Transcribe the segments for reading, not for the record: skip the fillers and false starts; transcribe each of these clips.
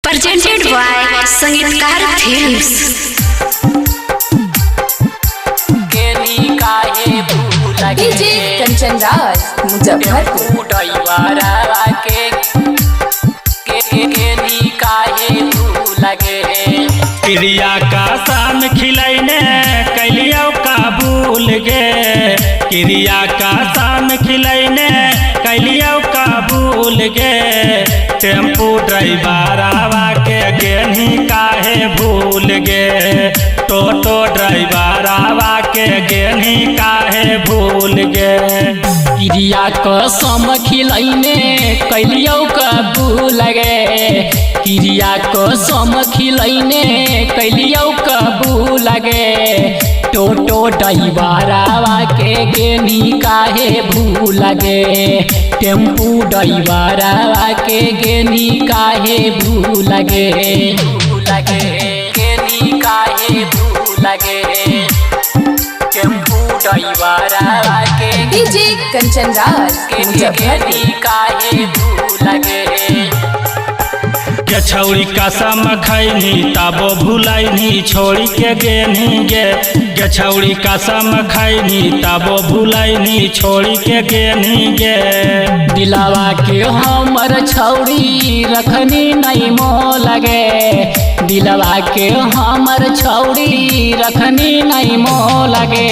presented by संगीतकार films. DJ Kanchan Raj Muzaffarpur. क्रिया का शाम खिलैने कैलियो का भूल गे, क्रिया का शाम खिलैने कैलियो का भूल गे। टेम्पू ड्राइवरवा के गेनी काहे भूल गे, टोटो ड्राइवरवा के गेनी काहे भूल गे। क्रिया कसम खिलैने कैलियो का भूल गे, क्रिया कसम खिलैने कैलियो का भूल गे। टोटो ड्राइवरवा के गेनी काहे भूल गे, टेम्पू ड्राइवरवा के गेनी काहे भूल गे। गेनी काहे भूल गे, टेम्पू ड्राइवरवा के डीजे कंचन राज मुजफ्फरपुर। काहे भूल गे। के छौरी कसम खैनी तबो भूलैनी छोड़ी के गेनी गे, के छौरी कसम खैनी तबो भूलैनी छोड़ी के गेनी गे। दिलावा के हमर छौरी रखनी नहीं मोल गे, दिलवा के हमर छौरी रखनी नहीं मोल गे।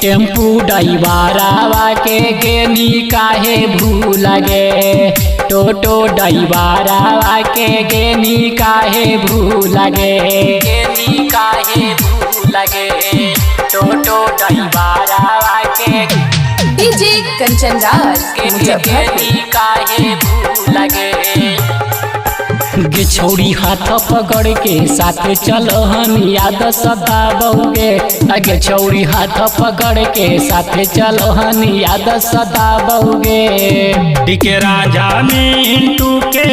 टेम्पू ड्राइवरवा के गेनी काहे भूल गे, टोटो ड्राइवरवा के गेनी काहे भूल गे। गेनी काहे भूल गे, टोटो ड्राइवरवा के डीजे कंचन राज मुजफ्फरपुर। काहे भूल गे। गे छौरी हाथ पकड़ के साथ चलहन याद सताबोगे, गे छौरी हाथ पकड़ के साथ चलहन याद सताबोगे। टिके राजा मिंटू के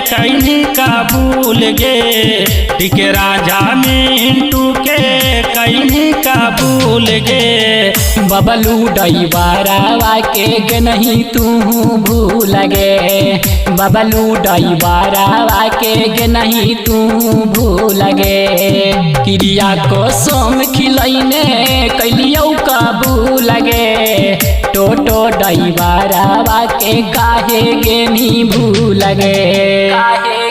कैनी का भूल गे, टिके राजा मिंटू के कैनी का भूल गे। बबलू ड्राइवरवा के गे नहीं तू भूल गे, बबलू ड्राइवरवा के गे नहीं तू भूल गे। क्रिया कसम खिलैने कैलियो का भूल गे, टोटो ड्राइवरवा के काहे गेनी भूल गे। काहे